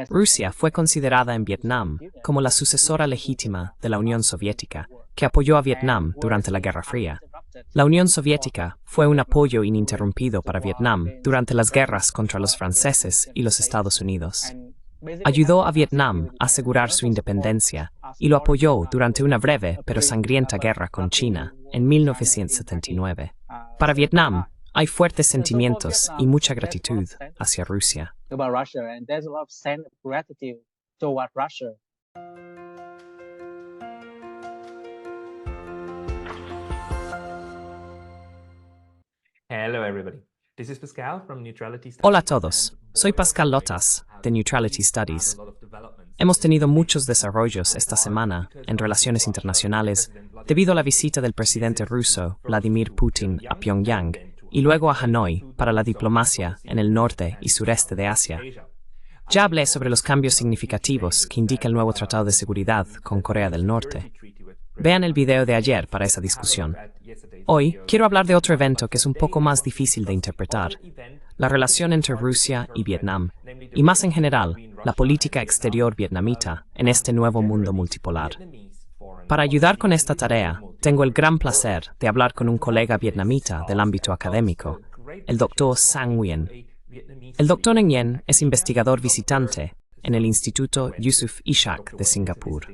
Rusia fue considerada en Vietnam como la sucesora legítima de la Unión Soviética, que apoyó a Vietnam durante la Guerra Fría. La Unión Soviética fue un apoyo ininterrumpido para Vietnam durante las guerras contra los franceses y los Estados Unidos. Ayudó a Vietnam a asegurar su independencia y lo apoyó durante una breve pero sangrienta guerra con China en 1979. Para Vietnam, hay fuertes sentimientos y mucha gratitud hacia Rusia. Hello everybody. This is Pascal from Neutrality Studies. Hola a todos, soy Pascal Lotas, de Neutrality Studies. Hemos tenido muchos desarrollos esta semana en relaciones internacionales debido a la visita del presidente ruso Vladimir Putin a Pyongyang y luego a Hanoi para la diplomacia en el norte y sureste de Asia. Ya hablé sobre los cambios significativos que indica el nuevo Tratado de Seguridad con Corea del Norte. Vean el video de ayer para esa discusión. Hoy quiero hablar de otro evento que es un poco más difícil de interpretar: la relación entre Rusia y Vietnam, y más en general, la política exterior vietnamita en este nuevo mundo multipolar. Para ayudar con esta tarea, tengo el gran placer de hablar con un colega vietnamita del ámbito académico, el Dr. Sang Nguyen. El Dr. Nguyen es investigador visitante en el Instituto Yusof Ishak de Singapur.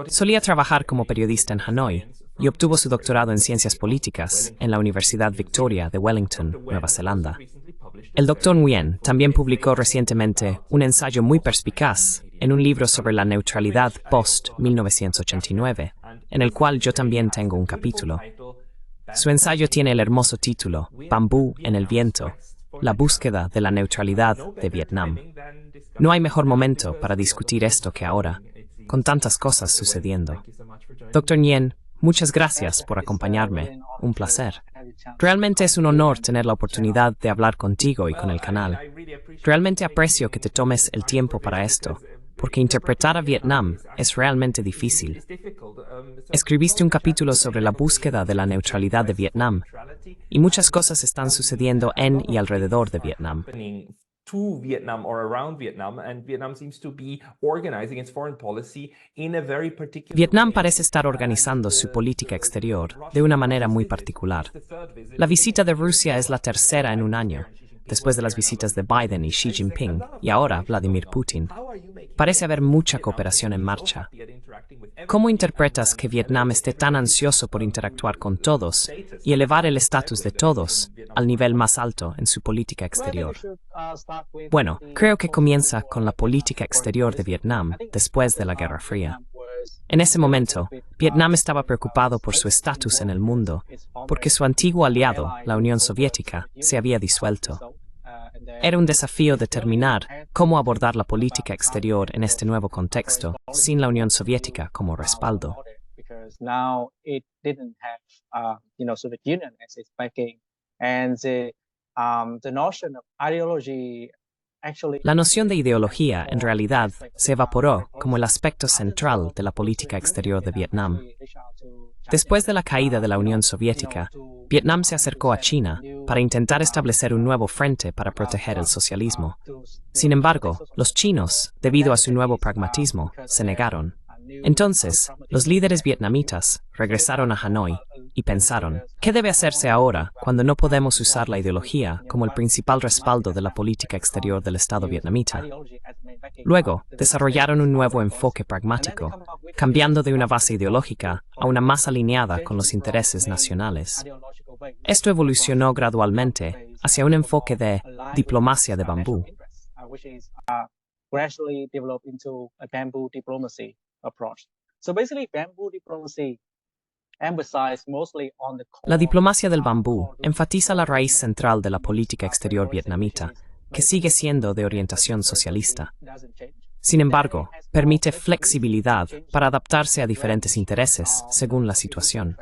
Solía trabajar como periodista en Hanoi y obtuvo su doctorado en Ciencias Políticas en la Universidad Victoria de Wellington, Nueva Zelanda. El Dr. Nguyen también publicó recientemente un ensayo muy perspicaz en un libro sobre la neutralidad post-1989, en el cual yo también tengo un capítulo. Su ensayo tiene el hermoso título Bambú en el viento, la búsqueda de la neutralidad de Vietnam. No hay mejor momento para discutir esto que ahora, con tantas cosas sucediendo. Dr. Nguyen, muchas gracias por acompañarme. Un placer. Realmente es un honor tener la oportunidad de hablar contigo y con el canal. Realmente aprecio que te tomes el tiempo para esto, porque interpretar a Vietnam es realmente difícil. Escribiste un capítulo sobre la búsqueda de la neutralidad de Vietnam, y muchas cosas están sucediendo en y alrededor de Vietnam. Vietnam parece estar organizando su política exterior de una manera muy particular. La visita de Rusia es la tercera en un año, después de las visitas de Biden y Xi Jinping, y ahora Vladimir Putin. Parece haber mucha cooperación en marcha. ¿Cómo interpretas que Vietnam esté tan ansioso por interactuar con todos y elevar el estatus de todos al nivel más alto en su política exterior? Bueno, creo que comienza con la política exterior de Vietnam después de la Guerra Fría. En ese momento, Vietnam estaba preocupado por su estatus en el mundo, porque su antiguo aliado, la Unión Soviética, se había disuelto. Era un desafío determinar cómo abordar la política exterior en este nuevo contexto, sin la Unión Soviética como respaldo. La noción de ideología, en realidad, se evaporó como el aspecto central de la política exterior de Vietnam. Después de la caída de la Unión Soviética, Vietnam se acercó a China para intentar establecer un nuevo frente para proteger el socialismo. Sin embargo, los chinos, debido a su nuevo pragmatismo, se negaron. Entonces, los líderes vietnamitas regresaron a Hanoi y pensaron, ¿qué debe hacerse ahora cuando no podemos usar la ideología como el principal respaldo de la política exterior del Estado vietnamita? Luego, desarrollaron un nuevo enfoque pragmático, cambiando de una base ideológica a una más alineada con los intereses nacionales. Esto evolucionó gradualmente hacia un enfoque de diplomacia de bambú. La diplomacia del bambú enfatiza la raíz central de la política exterior vietnamita, que sigue siendo de orientación socialista. Sin embargo, permite flexibilidad para adaptarse a diferentes intereses según la situación.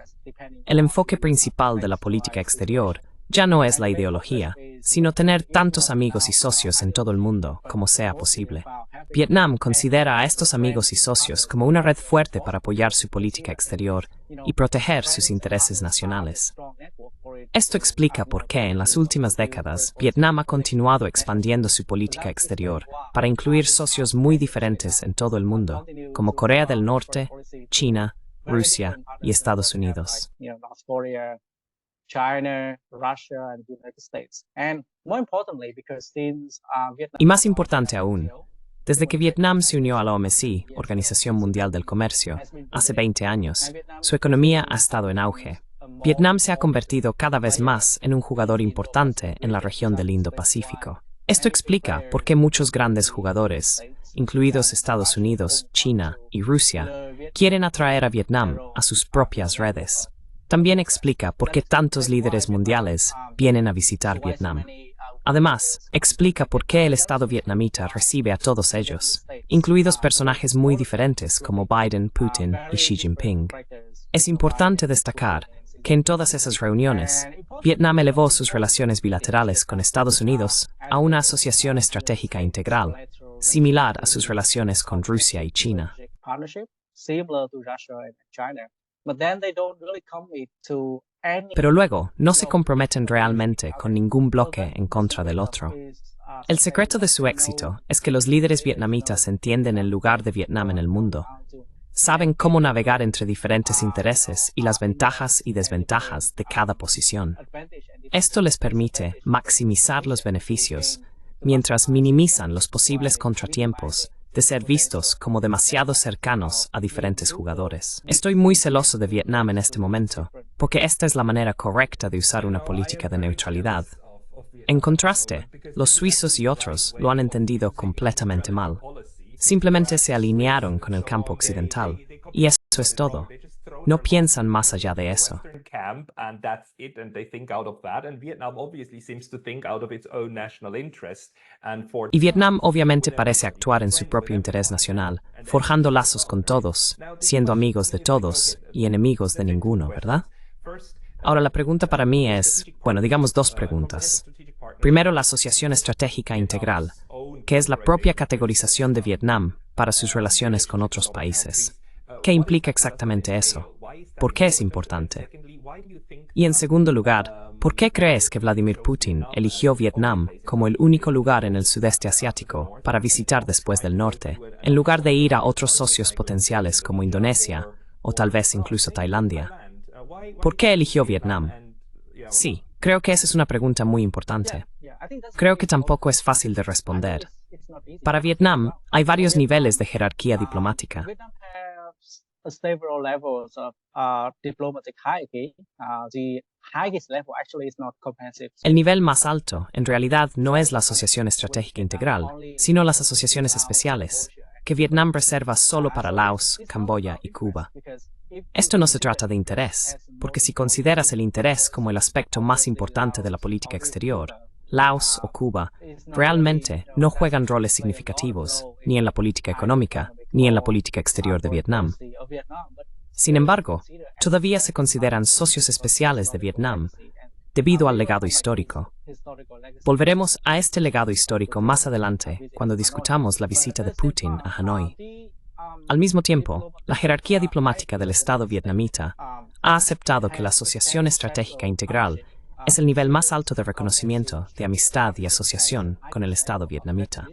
El enfoque principal de la política exterior ya no es la ideología, sino tener tantos amigos y socios en todo el mundo como sea posible. Vietnam considera a estos amigos y socios como una red fuerte para apoyar su política exterior y proteger sus intereses nacionales. Esto explica por qué en las últimas décadas Vietnam ha continuado expandiendo su política exterior para incluir socios muy diferentes en todo el mundo, como Corea del Norte, China, Rusia y Estados Unidos. Y más importante aún, desde que Vietnam se unió a la OMC, Organización Mundial del Comercio, hace 20 años, su economía ha estado en auge. Vietnam se ha convertido cada vez más en un jugador importante en la región del Indo-Pacífico. Esto explica por qué muchos grandes jugadores, incluidos Estados Unidos, China y Rusia, quieren atraer a Vietnam a sus propias redes. También explica por qué tantos líderes mundiales vienen a visitar Vietnam. Además, explica por qué el Estado vietnamita recibe a todos ellos, incluidos personajes muy diferentes como Biden, Putin y Xi Jinping. Es importante destacar que en todas esas reuniones, Vietnam elevó sus relaciones bilaterales con Estados Unidos a una asociación estratégica integral, similar a sus relaciones con Rusia y China. Pero luego, no se comprometen realmente con ningún bloque en contra del otro. El secreto de su éxito es que los líderes vietnamitas entienden el lugar de Vietnam en el mundo. Saben cómo navegar entre diferentes intereses y las ventajas y desventajas de cada posición. Esto les permite maximizar los beneficios, mientras minimizan los posibles contratiempos de ser vistos como demasiado cercanos a diferentes jugadores. Estoy muy celoso de Vietnam en este momento, porque esta es la manera correcta de usar una política de neutralidad. En contraste, los suizos y otros lo han entendido completamente mal. Simplemente se alinearon con el campo occidental, y eso es todo. No piensan más allá de eso. Y Vietnam obviamente parece actuar en su propio interés nacional, forjando lazos con todos, siendo amigos de todos y enemigos de ninguno, ¿verdad? Ahora la pregunta para mí es, bueno, digamos dos preguntas. Primero, la Asociación Estratégica Integral, que es la propia categorización de Vietnam para sus relaciones con otros países. ¿Qué implica exactamente eso? ¿Por qué es importante? Y en segundo lugar, ¿por qué crees que Vladimir Putin eligió Vietnam como el único lugar en el sudeste asiático para visitar después del norte, en lugar de ir a otros socios potenciales como Indonesia o tal vez incluso Tailandia? ¿Por qué eligió Vietnam? Sí, creo que esa es una pregunta muy importante. Creo que tampoco es fácil de responder. Para Vietnam, hay varios niveles de jerarquía diplomática. El nivel más alto, en realidad, no es la Asociación Estratégica Integral, sino las asociaciones especiales, que Vietnam reserva solo para Laos, Camboya y Cuba. Esto no se trata de interés, porque si consideras el interés como el aspecto más importante de la política exterior, Laos o Cuba realmente no juegan roles significativos ni en la política económica ni en la política exterior de Vietnam. Sin embargo, todavía se consideran socios especiales de Vietnam debido al legado histórico. Volveremos a este legado histórico más adelante cuando discutamos la visita de Putin a Hanoi. Al mismo tiempo, la jerarquía diplomática del Estado vietnamita ha aceptado que la Asociación Estratégica Integral es el nivel más alto de reconocimiento, de amistad y asociación con el Estado vietnamita.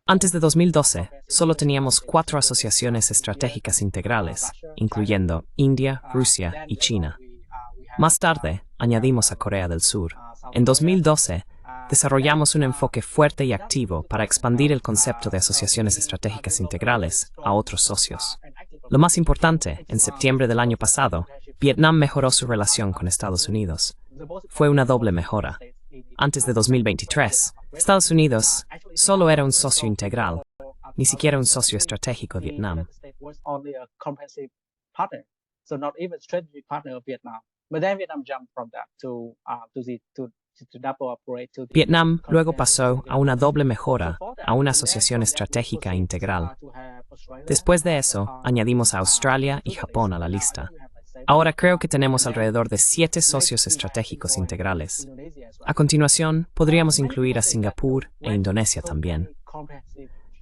Antes de 2012, solo teníamos 4 asociaciones estratégicas integrales, incluyendo India, Rusia y China. Más tarde, añadimos a Corea del Sur. En 2012, desarrollamos un enfoque fuerte y activo para expandir el concepto de asociaciones estratégicas integrales a otros socios. Lo más importante, en septiembre del año pasado, Vietnam mejoró su relación con Estados Unidos. Fue una doble mejora. Antes de 2023, Estados Unidos solo era un socio integral, ni siquiera un socio estratégico de Vietnam. Vietnam luego pasó a una doble mejora, a una asociación estratégica integral. Después de eso, añadimos a Australia y Japón a la lista. Ahora creo que tenemos alrededor de 7 socios estratégicos integrales. A continuación, podríamos incluir a Singapur e Indonesia también.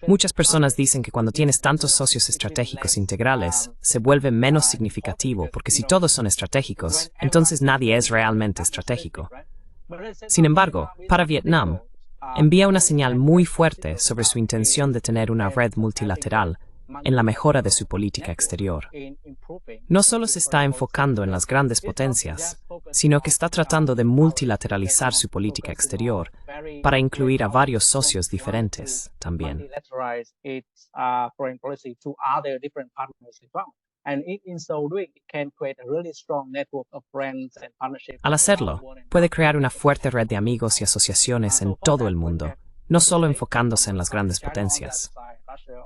Muchas personas dicen que cuando tienes tantos socios estratégicos integrales, se vuelve menos significativo porque si todos son estratégicos, entonces nadie es realmente estratégico. Sin embargo, para Vietnam, envía una señal muy fuerte sobre su intención de tener una red multilateral en la mejora de su política exterior. No solo se está enfocando en las grandes potencias, sino que está tratando de multilateralizar su política exterior para incluir a varios socios diferentes también. Al hacerlo, puede crear una fuerte red de amigos y asociaciones en todo el mundo, no solo enfocándose en las grandes potencias.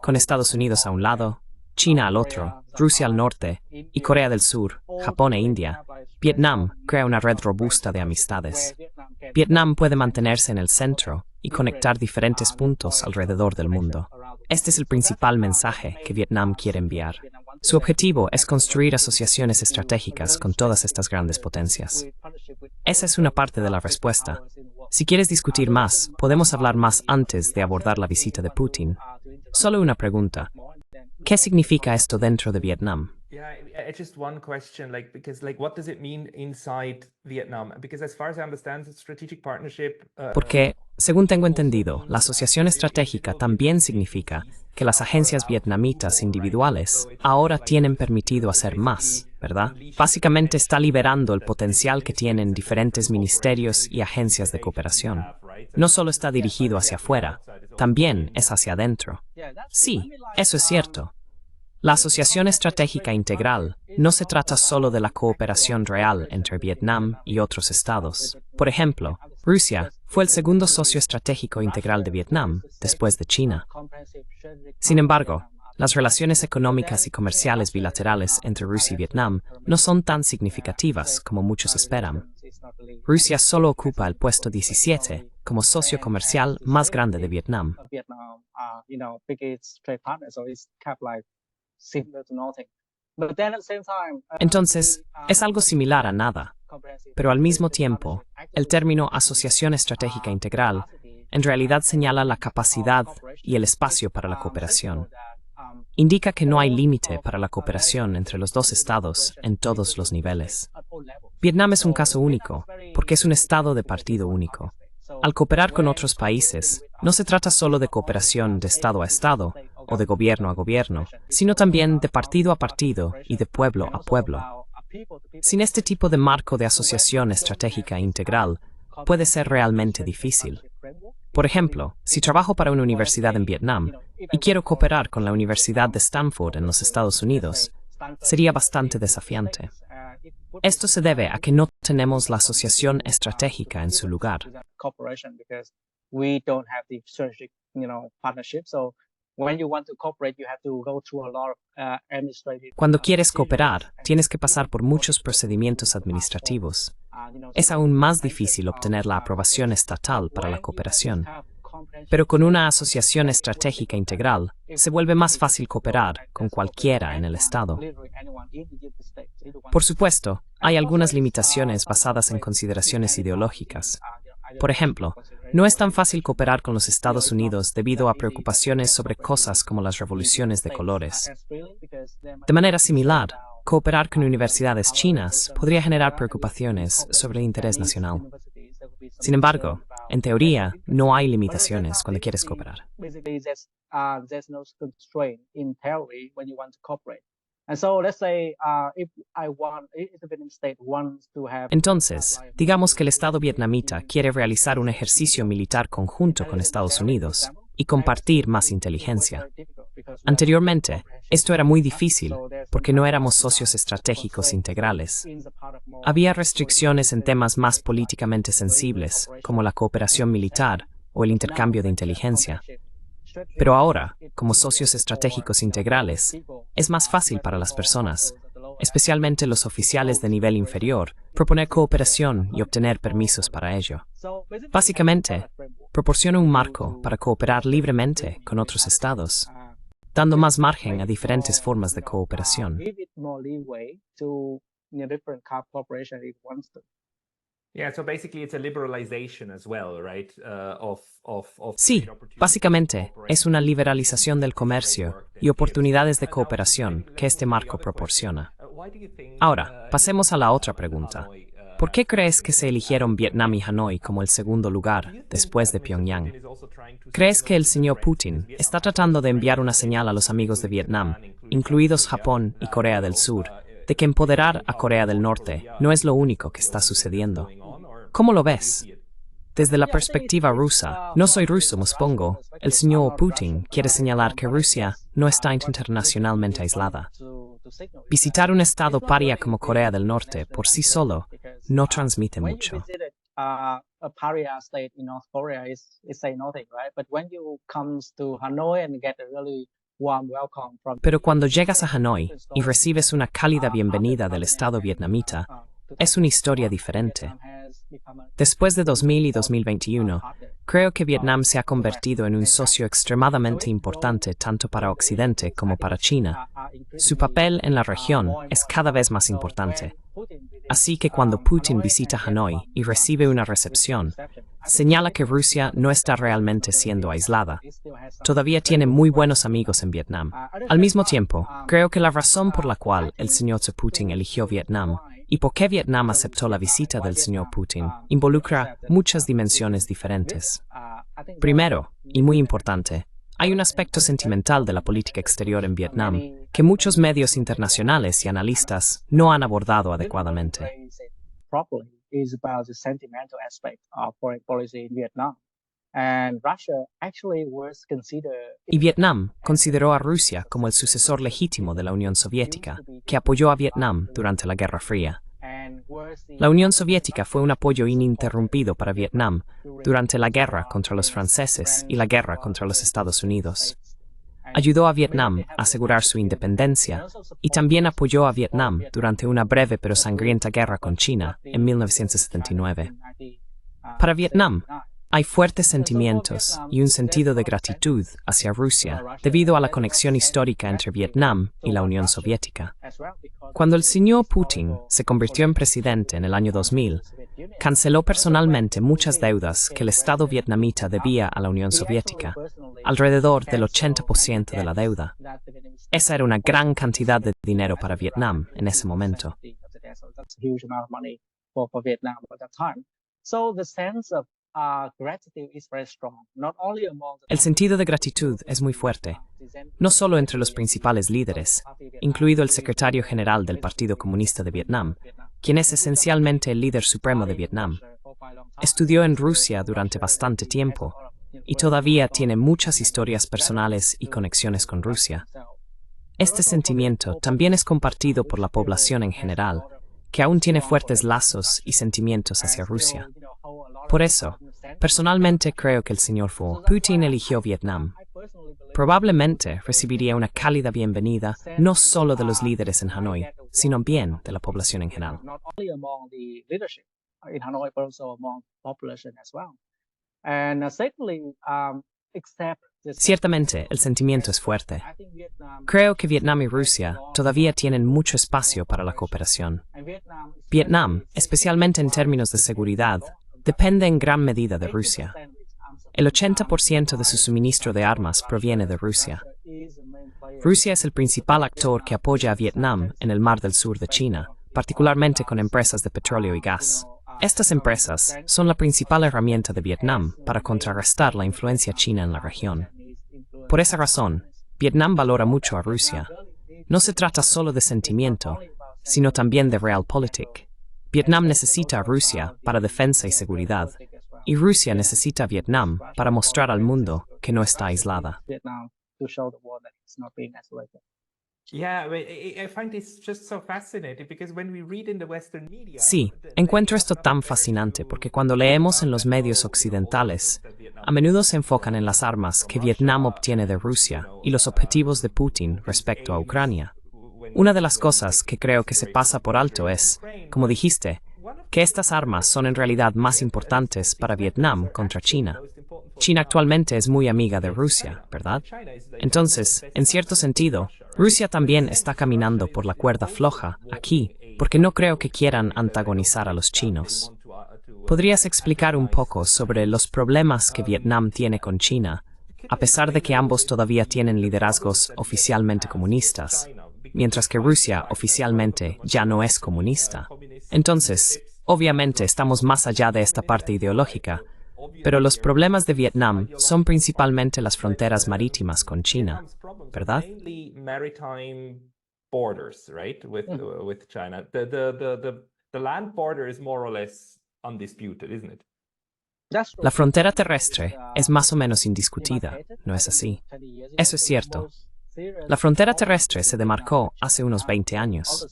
Con Estados Unidos a un lado, China al otro, Rusia al norte y Corea del Sur, Japón e India, Vietnam crea una red robusta de amistades. Vietnam puede mantenerse en el centro y conectar diferentes puntos alrededor del mundo. Este es el principal mensaje que Vietnam quiere enviar. Su objetivo es construir asociaciones estratégicas con todas estas grandes potencias. Esa es una parte de la respuesta. Si quieres discutir más, podemos hablar más antes de abordar la visita de Putin. Solo una pregunta. ¿Qué significa esto dentro de Vietnam? Just one question, because what does it mean inside Vietnam? Because as far as I understand, the strategic partnership. Porque, según tengo entendido, la asociación estratégica también significa que las agencias vietnamitas individuales ahora tienen permitido hacer más, ¿verdad? Básicamente está liberando el potencial que tienen diferentes ministerios y agencias de cooperación. No solo está dirigido hacia afuera, también es hacia adentro. Sí, eso es cierto. La Asociación Estratégica Integral no se trata solo de la cooperación real entre Vietnam y otros estados. Por ejemplo, Rusia fue el segundo socio estratégico integral de Vietnam, después de China. Sin embargo, las relaciones económicas y comerciales bilaterales entre Rusia y Vietnam no son tan significativas como muchos esperan. Rusia solo ocupa el puesto 17 como socio comercial más grande de Vietnam. Entonces, es algo similar a nada, pero al mismo tiempo, el término Asociación Estratégica Integral en realidad señala la capacidad y el espacio para la cooperación. Indica que no hay límite para la cooperación entre los dos estados en todos los niveles. Vietnam es un caso único, porque es un estado de partido único. Al cooperar con otros países, no se trata solo de cooperación de estado a estado o de gobierno a gobierno, sino también de partido a partido y de pueblo a pueblo. Sin este tipo de marco de asociación estratégica integral, puede ser realmente difícil. Por ejemplo, si trabajo para una universidad en Vietnam y quiero cooperar con la Universidad de Stanford en los Estados Unidos, sería bastante desafiante. Esto se debe a que no tenemos la asociación estratégica en su lugar. Cuando quieres cooperar, tienes que pasar por muchos procedimientos administrativos. Es aún más difícil obtener la aprobación estatal para la cooperación. Pero con una asociación estratégica integral, se vuelve más fácil cooperar con cualquiera en el Estado. Por supuesto, hay algunas limitaciones basadas en consideraciones ideológicas. Por ejemplo, no es tan fácil cooperar con los Estados Unidos debido a preocupaciones sobre cosas como las revoluciones de colores. De manera similar, cooperar con universidades chinas podría generar preocupaciones sobre el interés nacional. Sin embargo, en teoría, no hay limitaciones cuando quieres cooperar. Entonces, digamos que el Estado vietnamita quiere realizar un ejercicio militar conjunto con Estados Unidos y compartir más inteligencia. Anteriormente, esto era muy difícil porque no éramos socios estratégicos integrales. Había restricciones en temas más políticamente sensibles, como la cooperación militar o el intercambio de inteligencia. Pero ahora, como socios estratégicos integrales, es más fácil para las personas, especialmente los oficiales de nivel inferior, proponer cooperación y obtener permisos para ello. Básicamente, proporciona un marco para cooperar libremente con otros estados. dando más margen a diferentes formas de cooperación. Yeah, so basically it's a liberalization as well, right? Sí, básicamente es una liberalización del comercio y oportunidades de cooperación que este marco proporciona. Ahora, pasemos a la otra pregunta. ¿Por qué crees que se eligieron Vietnam y Hanoi como el segundo lugar después de Pyongyang? ¿Crees que el señor Putin está tratando de enviar una señal a los amigos de Vietnam, incluidos Japón y Corea del Sur, de que empoderar a Corea del Norte no es lo único que está sucediendo? ¿Cómo lo ves? Desde la perspectiva rusa, no soy ruso, me supongo, el señor Putin quiere señalar que Rusia no está internacionalmente aislada. Visitar un estado paria como Corea del Norte por sí solo no transmite mucho. Pero cuando llegas a Hanoi y recibes una cálida bienvenida del Estado vietnamita, es una historia diferente. Después de 2000 y 2021, creo que Vietnam se ha convertido en un socio extremadamente importante tanto para Occidente como para China. Su papel en la región es cada vez más importante. Así que cuando Putin visita Hanoi y recibe una recepción, señala que Rusia no está realmente siendo aislada. Todavía tiene muy buenos amigos en Vietnam. Al mismo tiempo, creo que la razón por la cual el señor Putin eligió Vietnam y por qué Vietnam aceptó la visita del señor Putin involucra muchas dimensiones diferentes. Primero, y muy importante, hay un aspecto sentimental de la política exterior en Vietnam que muchos medios internacionales y analistas no han abordado adecuadamente. Y Vietnam consideró a Rusia como el sucesor legítimo de la Unión Soviética, que apoyó a Vietnam durante la Guerra Fría. La Unión Soviética fue un apoyo ininterrumpido para Vietnam durante la guerra contra los franceses y la guerra contra los Estados Unidos. Ayudó a Vietnam a asegurar su independencia y también apoyó a Vietnam durante una breve pero sangrienta guerra con China en 1979. Para Vietnam, hay fuertes sentimientos y un sentido de gratitud hacia Rusia debido a la conexión histórica entre Vietnam y la Unión Soviética. Cuando el señor Putin se convirtió en presidente en el año 2000, canceló personalmente muchas deudas que el Estado vietnamita debía a la Unión Soviética, alrededor del 80% de la deuda. Esa era una gran cantidad de dinero para Vietnam en ese momento. El sentido de gratitud es muy fuerte, no solo entre los principales líderes, incluido el secretario general del Partido Comunista de Vietnam, quien es esencialmente el líder supremo de Vietnam. Estudió en Rusia durante bastante tiempo y todavía tiene muchas historias personales y conexiones con Rusia. Este sentimiento también es compartido por la población en general, que aún tiene fuertes lazos y sentimientos hacia Rusia. Por eso, personalmente creo que el señor Putin eligió Vietnam. Probablemente recibiría una cálida bienvenida no solo de los líderes en Hanoi, sino bien de la población en general. Ciertamente, el sentimiento es fuerte. Creo que Vietnam y Rusia todavía tienen mucho espacio para la cooperación. Vietnam, especialmente en términos de seguridad, depende en gran medida de Rusia. El 80% de su suministro de armas proviene de Rusia. Rusia es el principal actor que apoya a Vietnam en el Mar del Sur de China, particularmente con empresas de petróleo y gas. Estas empresas son la principal herramienta de Vietnam para contrarrestar la influencia china en la región. Por esa razón, Vietnam valora mucho a Rusia. No se trata solo de sentimiento, sino también de realpolitik. Vietnam necesita a Rusia para defensa y seguridad, y Rusia necesita a Vietnam para mostrar al mundo que no está aislada. Sí, encuentro esto tan fascinante porque cuando leemos en los medios occidentales, a menudo se enfocan en las armas que Vietnam obtiene de Rusia y los objetivos de Putin respecto a Ucrania. Una de las cosas que creo que se pasa por alto es, como dijiste, que estas armas son en realidad más importantes para Vietnam contra China. China actualmente es muy amiga de Rusia, ¿verdad? Entonces, en cierto sentido, Rusia también está caminando por la cuerda floja aquí, porque no creo que quieran antagonizar a los chinos. ¿Podrías explicar un poco sobre los problemas que Vietnam tiene con China, a pesar de que ambos todavía tienen liderazgos oficialmente comunistas, mientras que Rusia oficialmente ya no es comunista? Entonces, obviamente estamos más allá de esta parte ideológica, pero los problemas de Vietnam son principalmente las fronteras marítimas con China, ¿verdad? Borders, right, with China. The land border is more or less undisputed, isn't it? La frontera terrestre es más o menos indiscutida, ¿no es así? Eso es cierto. La frontera terrestre se demarcó hace unos 20 años.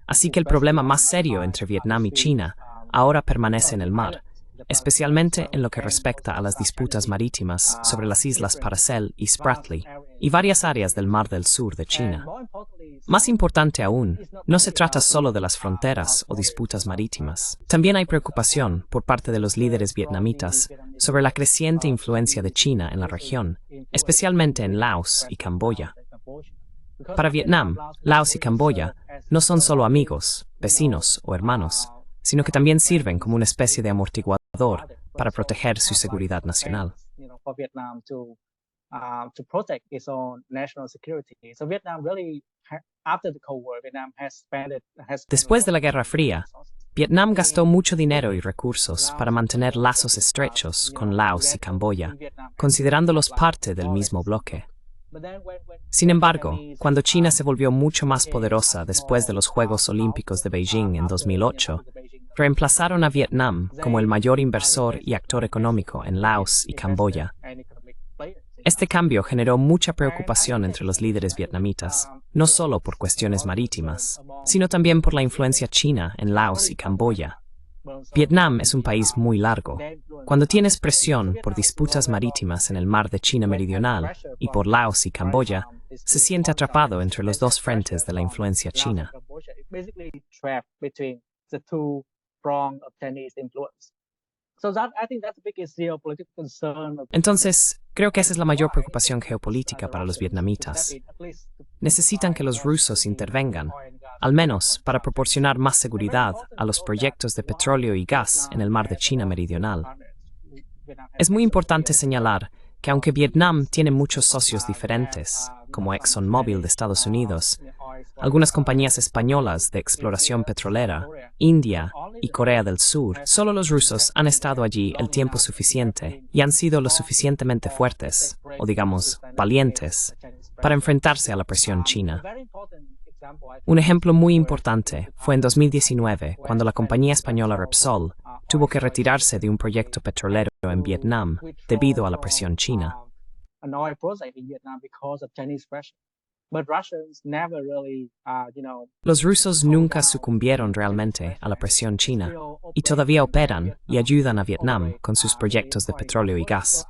Así que el problema más serio entre Vietnam y China ahora permanece en el mar, especialmente en lo que respecta a las disputas marítimas sobre las islas Paracel y Spratly y varias áreas del Mar del Sur de China. Más importante aún, no se trata solo de las fronteras o disputas marítimas. También hay preocupación por parte de los líderes vietnamitas sobre la creciente influencia de China en la región, especialmente en Laos y Camboya. Para Vietnam, Laos y Camboya no son solo amigos, vecinos o hermanos, sino que también sirven como una especie de amortiguador para proteger su seguridad nacional. Después de la Guerra Fría, Vietnam gastó mucho dinero y recursos para mantener lazos estrechos con Laos y Camboya, considerándolos parte del mismo bloque. Sin embargo, cuando China se volvió mucho más poderosa después de los Juegos Olímpicos de Beijing en 2008, reemplazaron a Vietnam como el mayor inversor y actor económico en Laos y Camboya. Este cambio generó mucha preocupación entre los líderes vietnamitas, no solo por cuestiones marítimas, sino también por la influencia china en Laos y Camboya. Vietnam es un país muy largo. Cuando tienes presión por disputas marítimas en el mar de China Meridional y por Laos y Camboya, se siente atrapado entre los dos frentes de la influencia china. Entonces, creo que esa es la mayor preocupación geopolítica para los vietnamitas. Necesitan que los rusos intervengan, al menos para proporcionar más seguridad a los proyectos de petróleo y gas en el mar de China Meridional. Es muy importante señalar que aunque Vietnam tiene muchos socios diferentes, como ExxonMobil de Estados Unidos, algunas compañías españolas de exploración petrolera, India y Corea del Sur, solo los rusos han estado allí el tiempo suficiente y han sido lo suficientemente fuertes, o digamos, valientes, para enfrentarse a la presión china. Un ejemplo muy importante fue en 2019, cuando la compañía española Repsol tuvo que retirarse de un proyecto petrolero en Vietnam debido a la presión china. Los rusos nunca sucumbieron realmente a la presión china y todavía operan y ayudan a Vietnam con sus proyectos de petróleo y gas.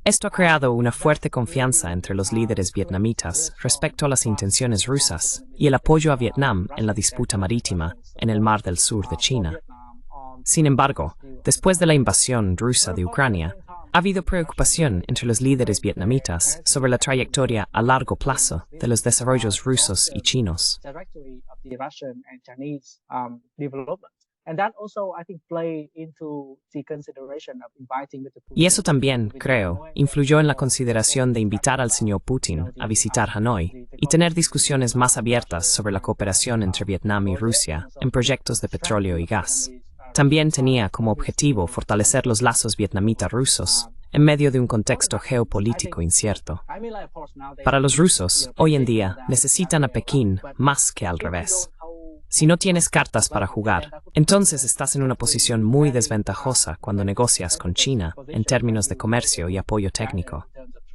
Esto ha creado una fuerte confianza entre los líderes vietnamitas respecto a las intenciones rusas y el apoyo a Vietnam en la disputa marítima en el Mar del Sur de China. Sin embargo, después de la invasión rusa de Ucrania, ha habido preocupación entre los líderes vietnamitas sobre la trayectoria a largo plazo de los desarrollos rusos y chinos. Y eso también, creo, influyó en la consideración de invitar al señor Putin a visitar Hanoi y tener discusiones más abiertas sobre la cooperación entre Vietnam y Rusia en proyectos de petróleo y gas. También tenía como objetivo fortalecer los lazos vietnamita-rusos en medio de un contexto geopolítico incierto. Para los rusos, hoy en día, necesitan a Pekín más que al revés. Si no tienes cartas para jugar, entonces estás en una posición muy desventajosa cuando negocias con China en términos de comercio y apoyo técnico.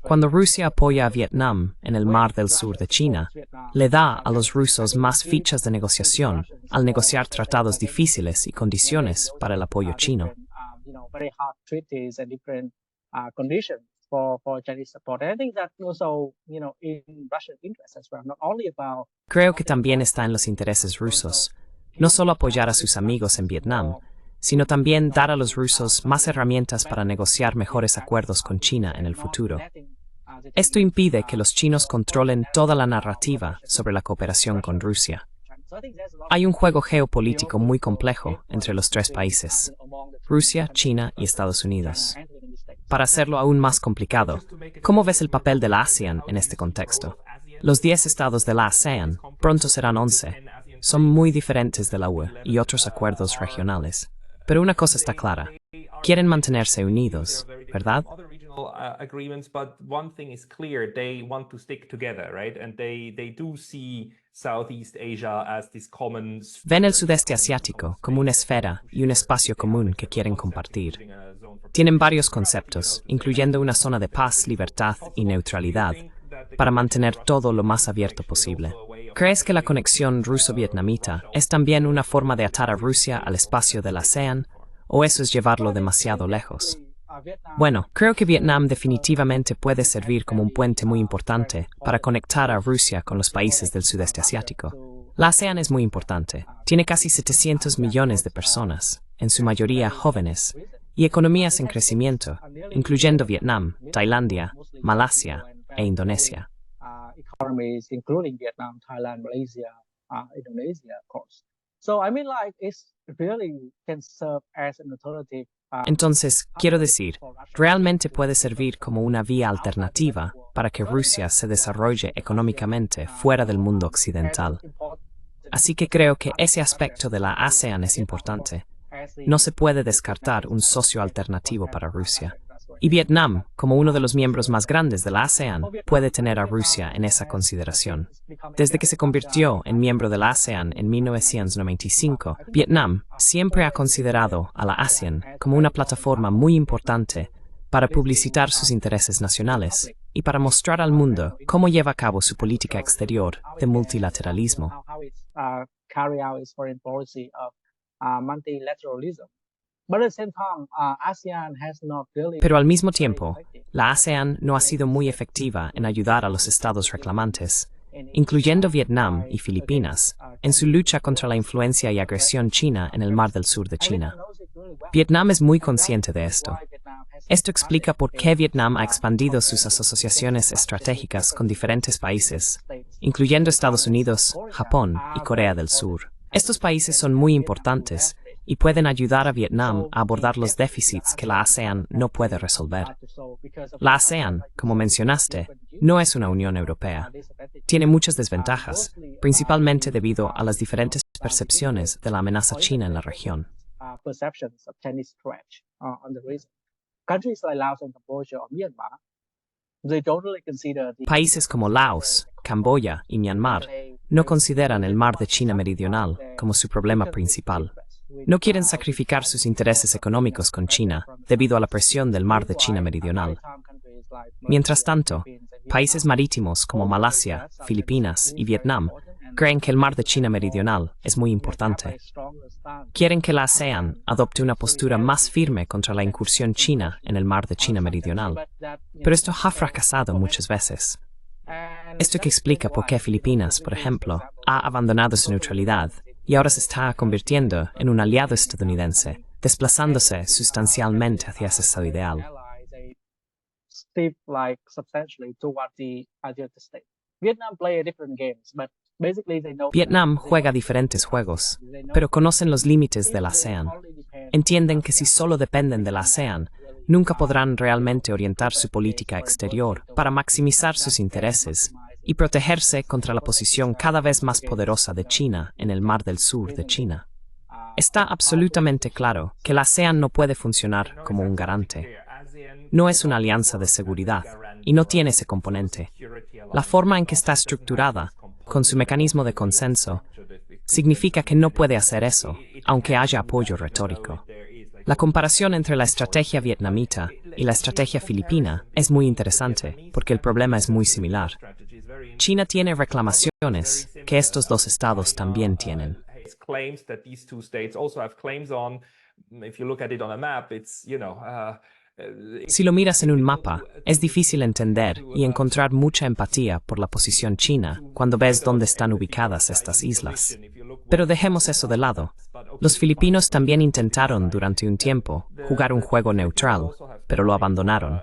Cuando Rusia apoya a Vietnam en el Mar del Sur de China, le da a los rusos más fichas de negociación al negociar tratados difíciles y condiciones para el apoyo chino. Creo que también está en los intereses rusos, no solo apoyar a sus amigos en Vietnam, sino también dar a los rusos más herramientas para negociar mejores acuerdos con China en el futuro. Esto impide que los chinos controlen toda la narrativa sobre la cooperación con Rusia. Hay un juego geopolítico muy complejo entre los tres países, Rusia, China y Estados Unidos. Para hacerlo aún más complicado, ¿cómo ves el papel de la ASEAN en este contexto? Los 10 estados de la ASEAN, pronto serán 11, son muy diferentes de la UE y otros acuerdos regionales. Pero una cosa está clara, quieren mantenerse unidos, ¿verdad? Agreements, but one thing is clear, they want to stick together, right? And they do see Southeast Asia as this common... Ven el sudeste asiático como una esfera y un espacio común que quieren compartir. Tienen varios conceptos, incluyendo una zona de paz, libertad y neutralidad, para mantener todo lo más abierto posible. ¿Crees que la conexión ruso-vietnamita es también una forma de atar a Rusia al espacio de la ASEAN, o eso es llevarlo demasiado lejos? Bueno, creo que Vietnam definitivamente puede servir como un puente muy importante para conectar a Rusia con los países del sudeste asiático. La ASEAN es muy importante. Tiene casi 700 millones de personas, en su mayoría jóvenes, y economías en crecimiento, incluyendo Vietnam, Tailandia, Malasia e Indonesia. Economies, including Vietnam, Thailand, Malaysia, Indonesia, of course. So, I mean, like, it's really can serve as an alternative. Entonces, quiero decir, realmente puede servir como una vía alternativa para que Rusia se desarrolle económicamente fuera del mundo occidental. Así que creo que ese aspecto de la ASEAN es importante. No se puede descartar un socio alternativo para Rusia. Y Vietnam, como uno de los miembros más grandes de la ASEAN, puede tener a Rusia en esa consideración. Desde que se convirtió en miembro de la ASEAN en 1995, Vietnam siempre ha considerado a la ASEAN como una plataforma muy importante para publicitar sus intereses nacionales y para mostrar al mundo cómo lleva a cabo su política exterior de multilateralismo. Pero al mismo tiempo, la ASEAN no ha sido muy efectiva en ayudar a los estados reclamantes, incluyendo Vietnam y Filipinas, en su lucha contra la influencia y agresión china en el Mar del Sur de China. Vietnam es muy consciente de esto. Esto explica por qué Vietnam ha expandido sus asociaciones estratégicas con diferentes países, incluyendo Estados Unidos, Japón y Corea del Sur. Estos países son muy importantes y pueden ayudar a Vietnam a abordar los déficits que la ASEAN no puede resolver. La ASEAN, como mencionaste, no es una Unión Europea. Tiene muchas desventajas, principalmente debido a las diferentes percepciones de la amenaza china en la región. Países como Laos, Camboya y Myanmar no consideran el Mar de China Meridional como su problema principal. No quieren sacrificar sus intereses económicos con China debido a la presión del Mar de China Meridional. Mientras tanto, países marítimos como Malasia, Filipinas y Vietnam creen que el Mar de China Meridional es muy importante. Quieren que la ASEAN adopte una postura más firme contra la incursión china en el Mar de China Meridional. Pero esto ha fracasado muchas veces. Esto que explica por qué Filipinas, por ejemplo, ha abandonado su neutralidad y ahora se está convirtiendo en un aliado estadounidense, desplazándose sustancialmente hacia ese estado ideal. Vietnam juega diferentes juegos, pero conocen los límites de la ASEAN. Entienden que si solo dependen de la ASEAN, nunca podrán realmente orientar su política exterior para maximizar sus intereses y protegerse contra la posición cada vez más poderosa de China en el Mar del Sur de China. Está absolutamente claro que la ASEAN no puede funcionar como un garante. No es una alianza de seguridad y no tiene ese componente. La forma en que está estructurada, con su mecanismo de consenso, significa que no puede hacer eso, aunque haya apoyo retórico. La comparación entre la estrategia vietnamita y la estrategia filipina es muy interesante, porque el problema es muy similar. China tiene reclamaciones que estos dos estados también tienen. Si lo miras en un mapa, es difícil entender y encontrar mucha empatía por la posición china cuando ves dónde están ubicadas estas islas. Pero dejemos eso de lado. Los filipinos también intentaron durante un tiempo jugar un juego neutral, pero lo abandonaron.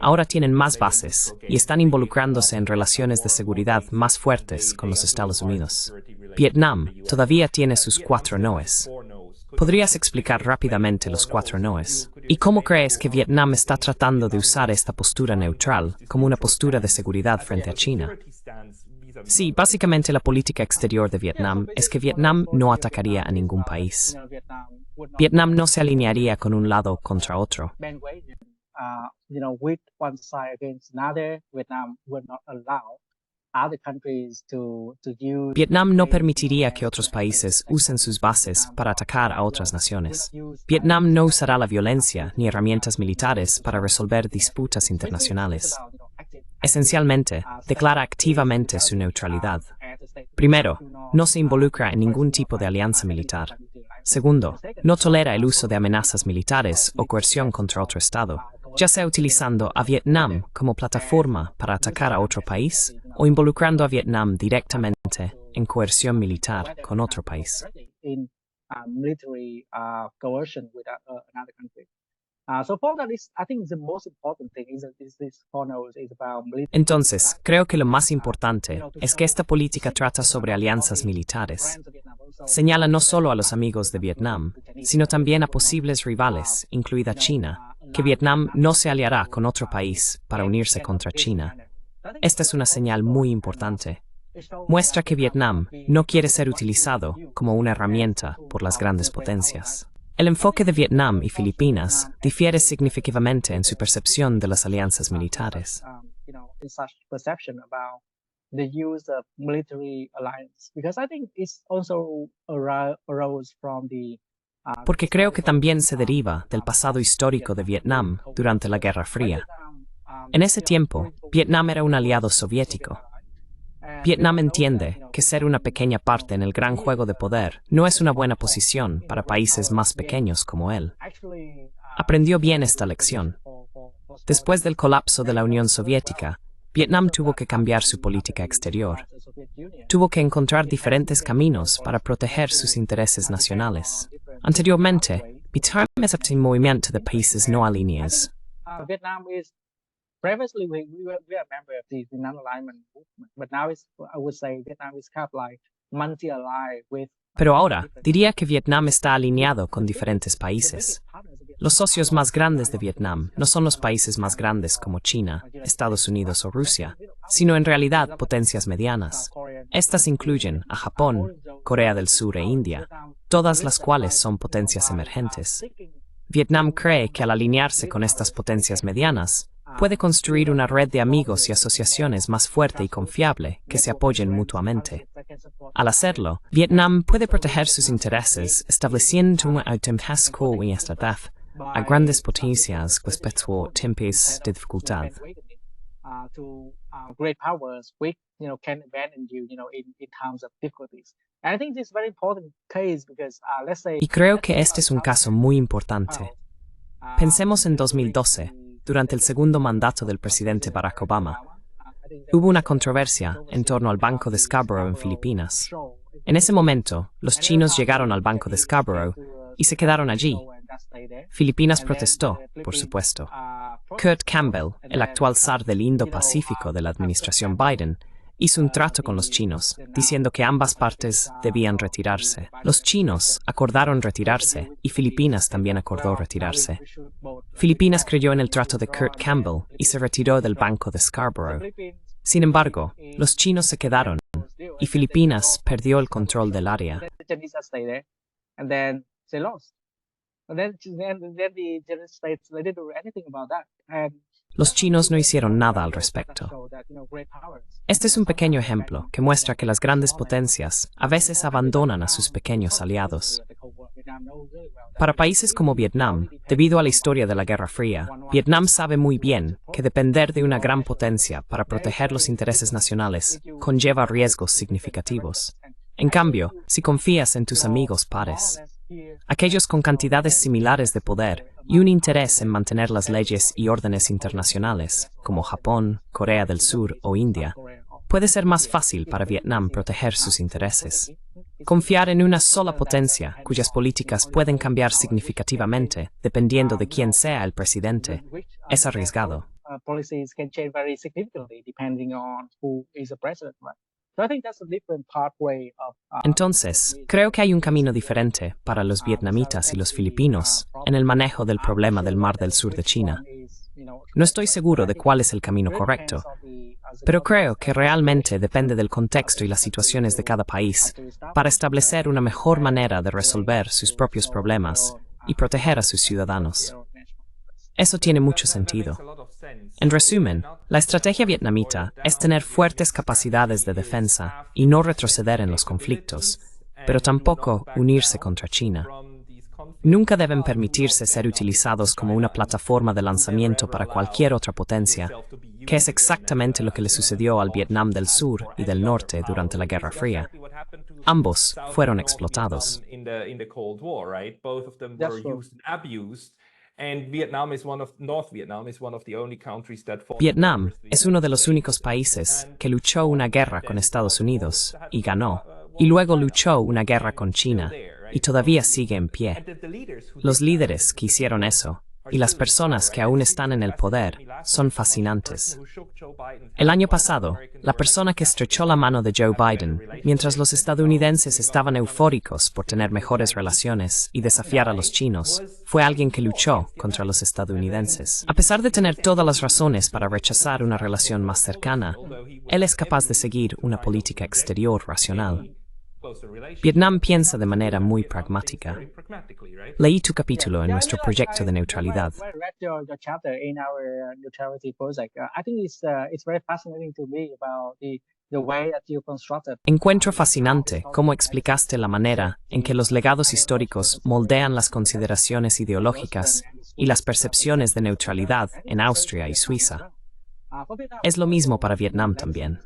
Ahora tienen más bases y están involucrándose en relaciones de seguridad más fuertes con los Estados Unidos. Vietnam todavía tiene sus 4 noes. ¿Podrías explicar rápidamente los 4 noes? ¿Y cómo crees que Vietnam está tratando de usar esta postura neutral como una postura de seguridad frente a China? Sí, básicamente la política exterior de Vietnam es que Vietnam no atacaría a ningún país. Vietnam no se alinearía con un lado contra otro. With one side against another, Vietnam would not allow other countries to use. Vietnam no permitiría que otros países usen sus bases para atacar a otras naciones. Vietnam no usará la violencia ni herramientas militares para resolver disputas internacionales. Esencialmente, declara activamente su neutralidad. Primero, no se involucra en ningún tipo de alianza militar. Segundo, no tolera el uso de amenazas militares o coerción contra otro Estado, ya sea utilizando a Vietnam como plataforma para atacar a otro país o involucrando a Vietnam directamente en coerción militar con otro país. Entonces, creo que lo más importante es que esta política trata sobre alianzas militares. Señala no solo a los amigos de Vietnam, sino también a posibles rivales, incluida China, que Vietnam no se aliará con otro país para unirse contra China. Esta es una señal muy importante. Muestra que Vietnam no quiere ser utilizado como una herramienta por las grandes potencias. El enfoque de Vietnam y Filipinas difiere significativamente en su percepción de las alianzas militares. Porque creo que también se deriva del pasado histórico de Vietnam durante la Guerra Fría. En ese tiempo, Vietnam era un aliado soviético. Vietnam entiende que ser una pequeña parte en el gran juego de poder no es una buena posición para países más pequeños como él. Aprendió bien esta lección. Después del colapso de la Unión Soviética, Vietnam tuvo que cambiar su política exterior. Tuvo que encontrar diferentes caminos para proteger sus intereses nacionales. Anteriormente, Vietnam es un movimiento de países no alineados. Previously, we were a member of the non-alignment movement, but now I would say Vietnam is kind of like multi-allied with. Pero ahora, diría que Vietnam está alineado con diferentes países. Los socios más grandes de Vietnam no son los países más grandes como China, Estados Unidos o Rusia, sino en realidad potencias medianas. Estas incluyen a Japón, Corea del Sur e India, todas las cuales son potencias emergentes. Vietnam cree que al alinearse con estas potencias medianas, puede construir una red de amigos y asociaciones más fuerte y confiable que se apoyen mutuamente. Al hacerlo, Vietnam puede proteger sus intereses estableciendo un automhasco y estabilidad a grandes potencias respecto a tiempos de dificultad. Y creo que este es un caso muy importante. Pensemos en 2012. Durante el segundo mandato del presidente Barack Obama, hubo una controversia en torno al Banco de Scarborough en Filipinas. En ese momento, los chinos llegaron al Banco de Scarborough y se quedaron allí. Filipinas protestó, por supuesto. Kurt Campbell, el actual zar del Indo-Pacífico de la administración Biden, hizo un trato con los chinos, diciendo que ambas partes debían retirarse. Los chinos acordaron retirarse y Filipinas también acordó retirarse. Filipinas creyó en el trato de Kurt Campbell y se retiró del Banco de Scarborough. Sin embargo, los chinos se quedaron y Filipinas perdió el control del área. Los chinos no hicieron nada al respecto. Este es un pequeño ejemplo que muestra que las grandes potencias a veces abandonan a sus pequeños aliados. Para países como Vietnam, debido a la historia de la Guerra Fría, Vietnam sabe muy bien que depender de una gran potencia para proteger los intereses nacionales conlleva riesgos significativos. En cambio, si confías en tus amigos pares, aquellos con cantidades similares de poder y un interés en mantener las leyes y órdenes internacionales, como Japón, Corea del Sur o India, puede ser más fácil para Vietnam proteger sus intereses. Confiar en una sola potencia, cuyas políticas pueden cambiar significativamente dependiendo de quién sea el presidente, es arriesgado. Policies can change very significantly depending on who is the president, right? So I think that's a different pathway of. Entonces, creo que hay un camino diferente para los vietnamitas y los filipinos en el manejo del problema del Mar del Sur de China. No estoy seguro de cuál es el camino correcto, pero creo que realmente depende del contexto y las situaciones de cada país para establecer una mejor manera de resolver sus propios problemas y proteger a sus ciudadanos. Eso tiene mucho sentido. En resumen, la estrategia vietnamita es tener fuertes capacidades de defensa y no retroceder en los conflictos, pero tampoco unirse contra China. Nunca deben permitirse ser utilizados como una plataforma de lanzamiento para cualquier otra potencia, que es exactamente lo que le sucedió al Vietnam del Sur y del Norte durante la Guerra Fría. Ambos fueron explotados. Vietnam es uno de los únicos países que luchó una guerra con Estados Unidos y ganó, y luego luchó una guerra con China y todavía sigue en pie. Los líderes que hicieron eso y las personas que aún están en el poder son fascinantes. El año pasado, la persona que estrechó la mano de Joe Biden, mientras los estadounidenses estaban eufóricos por tener mejores relaciones y desafiar a los chinos, fue alguien que luchó contra los estadounidenses. A pesar de tener todas las razones para rechazar una relación más cercana, él es capaz de seguir una política exterior racional. Vietnam piensa de manera muy pragmática. Leí tu capítulo en nuestro proyecto de neutralidad. Encuentro fascinante cómo explicaste la manera en que los legados históricos moldean las consideraciones ideológicas y las percepciones de neutralidad en Austria y Suiza. Es lo mismo para Vietnam también.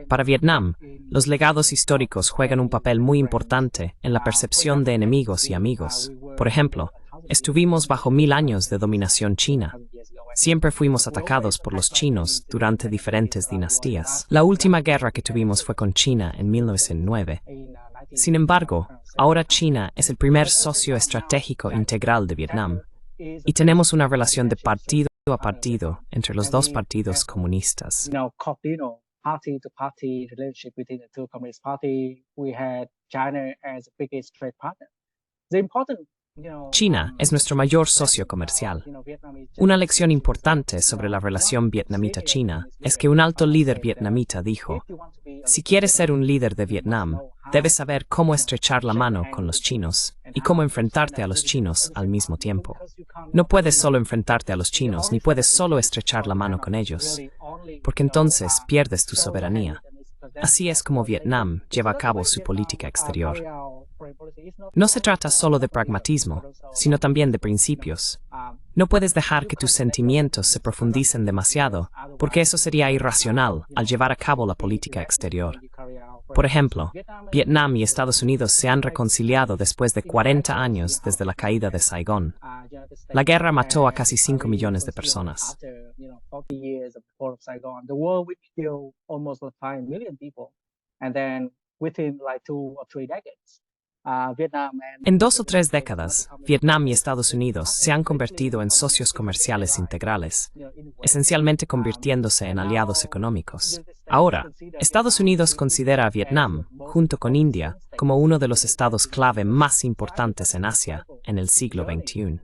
Para Vietnam, los legados históricos juegan un papel muy importante en la percepción de enemigos y amigos. Por ejemplo, estuvimos bajo 1000 años de dominación china. Siempre fuimos atacados por los chinos durante diferentes dinastías. La última guerra que tuvimos fue con China en 1909. Sin embargo, ahora China es el primer socio estratégico integral de Vietnam, y tenemos una relación de partido a partido entre los dos partidos comunistas. China es nuestro mayor socio comercial. Una lección importante sobre la relación vietnamita-china es que un alto líder vietnamita dijo: si quieres ser un líder de Vietnam, debes saber cómo estrechar la mano con los chinos y cómo enfrentarte a los chinos al mismo tiempo. No puedes solo enfrentarte a los chinos ni puedes solo estrechar la mano con ellos, porque entonces pierdes tu soberanía. Así es como Vietnam lleva a cabo su política exterior. No se trata solo de pragmatismo, sino también de principios. No puedes dejar que tus sentimientos se profundicen demasiado, porque eso sería irracional al llevar a cabo la política exterior. Por ejemplo, Vietnam y Estados Unidos se han reconciliado después de 40 años desde la caída de Saigón. La guerra mató a casi 5 millones de personas. En 2 o 3 décadas, Vietnam y Estados Unidos se han convertido en socios comerciales integrales, esencialmente convirtiéndose en aliados económicos. Ahora, Estados Unidos considera a Vietnam, junto con India, como uno de los estados clave más importantes en Asia en el siglo XXI.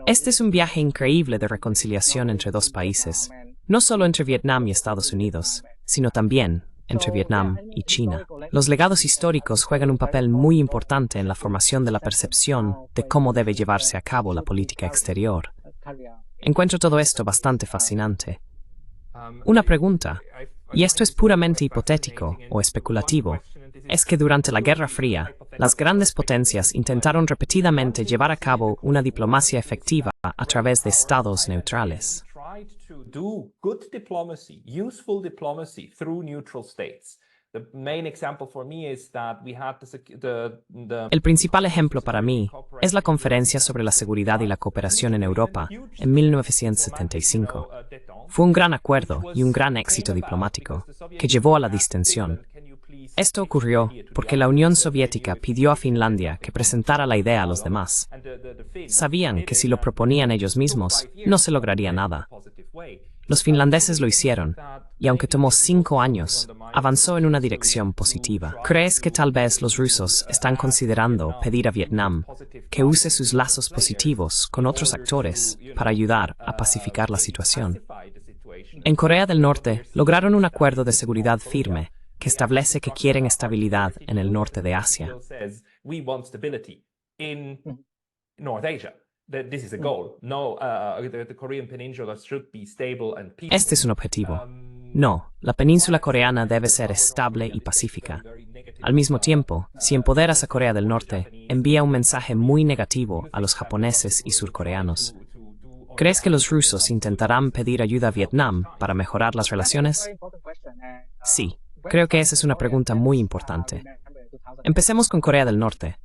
Este es un viaje increíble de reconciliación entre dos países, no solo entre Vietnam y Estados Unidos, sino también entre Vietnam y China. Los legados históricos juegan un papel muy importante en la formación de la percepción de cómo debe llevarse a cabo la política exterior. Encuentro todo esto bastante fascinante. Una pregunta, y esto es puramente hipotético o especulativo, es que durante la Guerra Fría, las grandes potencias intentaron repetidamente llevar a cabo una diplomacia efectiva a través de estados neutrales. Do good diplomacy, useful diplomacy through neutral states. The main example for me is that we had El principal ejemplo para mí es la Conferencia sobre la Seguridad y la Cooperación en Europa en 1975. Fue un gran acuerdo y un gran éxito diplomático que llevó a la distensión. Esto ocurrió porque la Unión Soviética pidió a Finlandia que presentara la idea a los demás. Sabían que si lo proponían ellos mismos, no se lograría nada. Los finlandeses lo hicieron, y aunque tomó 5 años, avanzó en una dirección positiva. ¿Crees que tal vez los rusos están considerando pedir a Vietnam que use sus lazos positivos con otros actores para ayudar a pacificar la situación? En Corea del Norte, lograron un acuerdo de seguridad firme que establece que quieren estabilidad en el norte de Asia. Este es un objetivo. No, la península coreana debe ser estable y pacífica. Al mismo tiempo, si empoderas a Corea del Norte, envía un mensaje muy negativo a los japoneses y surcoreanos. ¿Crees que los rusos intentarán pedir ayuda a Vietnam para mejorar las relaciones? Sí, creo que esa es una pregunta muy importante. Empecemos con Corea del Norte.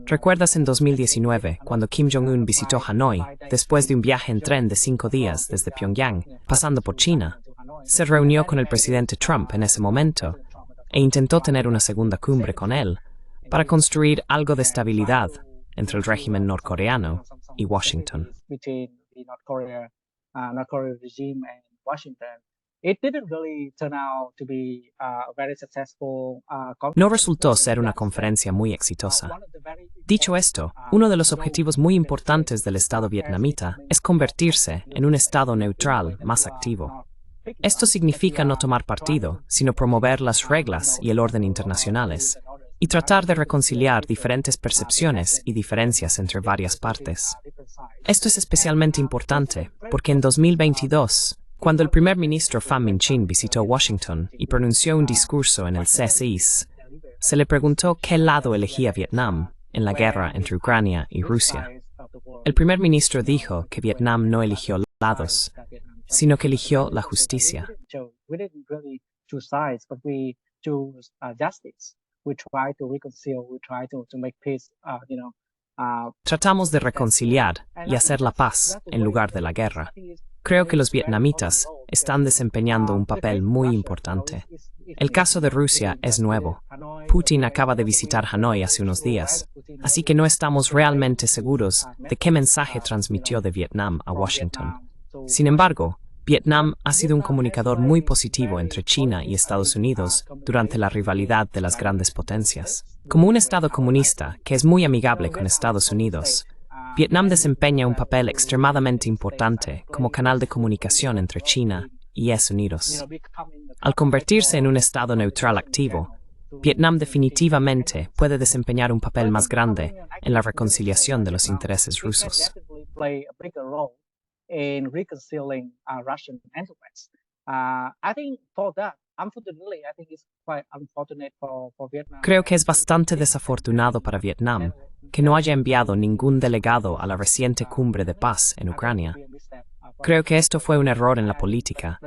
¿Recuerdas en 2019, cuando Kim Jong-un visitó Hanoi, después de un viaje en tren de 5 días desde Pyongyang, pasando por China? Se reunió con el presidente Trump en ese momento e intentó tener una segunda cumbre con él para construir algo de estabilidad entre el régimen norcoreano y Washington. No resultó ser una conferencia muy exitosa. Dicho esto, uno de los objetivos muy importantes del Estado vietnamita es convertirse en un Estado neutral más activo. Esto significa no tomar partido, sino promover las reglas y el orden internacionales, y tratar de reconciliar diferentes percepciones y diferencias entre varias partes. Esto es especialmente importante porque en 2022, cuando el primer ministro Pham Minh Chinh visitó Washington y pronunció un discurso en el CSIS, se le preguntó qué lado elegía Vietnam en la guerra entre Ucrania y Rusia. El primer ministro dijo que Vietnam no eligió lados, sino que eligió la justicia. Tratamos de reconciliar y hacer la paz en lugar de la guerra. Creo que los vietnamitas están desempeñando un papel muy importante. El caso de Rusia es nuevo. Putin acaba de visitar Hanoi hace unos días, así que no estamos realmente seguros de qué mensaje transmitió de Vietnam a Washington. Sin embargo, Vietnam ha sido un comunicador muy positivo entre China y Estados Unidos durante la rivalidad de las grandes potencias. Como un Estado comunista que es muy amigable con Estados Unidos, Vietnam desempeña un papel extremadamente importante como canal de comunicación entre China y Estados Unidos. Al convertirse en un Estado neutral activo, Vietnam definitivamente puede desempeñar un papel más grande en la reconciliación de los intereses rusos. In reconciling Russian influence. I think for that, unfortunately, I think it's quite unfortunate for Vietnam. Creo que es bastante desafortunado para Vietnam que no haya enviado ningún delegado a la reciente cumbre de paz en Ucrania. Creo que esto fue un error en la política,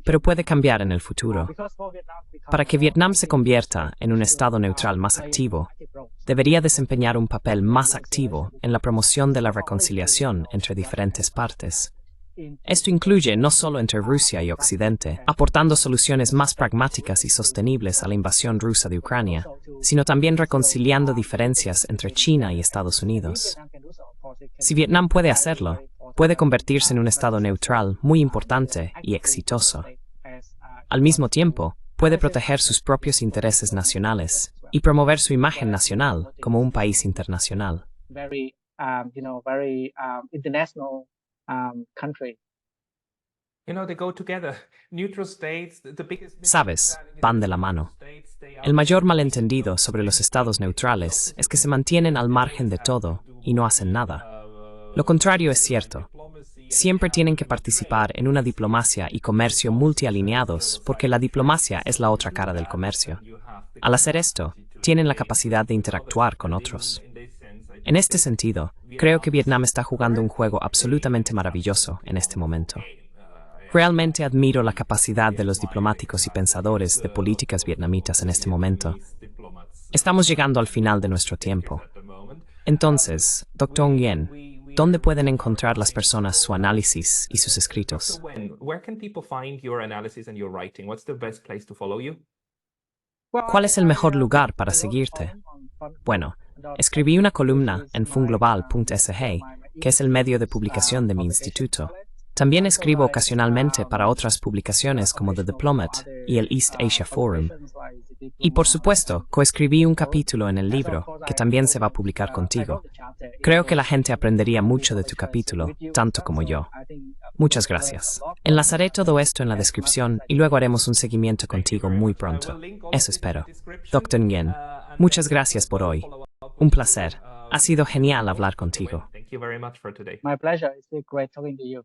pero puede cambiar en el futuro. Para que Vietnam se convierta en un Estado neutral más activo, debería desempeñar un papel más activo en la promoción de la reconciliación entre diferentes partes. Esto incluye no solo entre Rusia y Occidente, aportando soluciones más pragmáticas y sostenibles a la invasión rusa de Ucrania, sino también reconciliando diferencias entre China y Estados Unidos. Si Vietnam puede hacerlo, puede convertirse en un Estado neutral muy importante y exitoso. Al mismo tiempo, puede proteger sus propios intereses nacionales y promover su imagen nacional como un país internacional. Sabes, van de la mano. El mayor malentendido sobre los estados neutrales es que se mantienen al margen de todo y no hacen nada. Lo contrario es cierto. Siempre tienen que participar en una diplomacia y comercio multialineados porque la diplomacia es la otra cara del comercio. Al hacer esto, tienen la capacidad de interactuar con otros. En este sentido, creo que Vietnam está jugando un juego absolutamente maravilloso en este momento. Realmente admiro la capacidad de los diplomáticos y pensadores de políticas vietnamitas en este momento. Estamos llegando al final de nuestro tiempo. Entonces, Dr. Nguyen, ¿dónde pueden encontrar las personas su análisis y sus escritos? Where can people find your analysis and your writing? What's the best place to follow you? ¿Cuál es el mejor lugar para seguirte? Bueno, escribí una columna en funglobal.sg, que es el medio de publicación de mi instituto. También escribo ocasionalmente para otras publicaciones como The Diplomat y el East Asia Forum. Y por supuesto, coescribí un capítulo en el libro, que también se va a publicar contigo. Creo que la gente aprendería mucho de tu capítulo, tanto como yo. Muchas gracias. Enlazaré todo esto en la descripción y luego haremos un seguimiento contigo muy pronto. Eso espero. Dr. Nguyen, muchas gracias por hoy. Un placer. Ha sido genial hablar contigo. My pleasure. It's been great talking to you.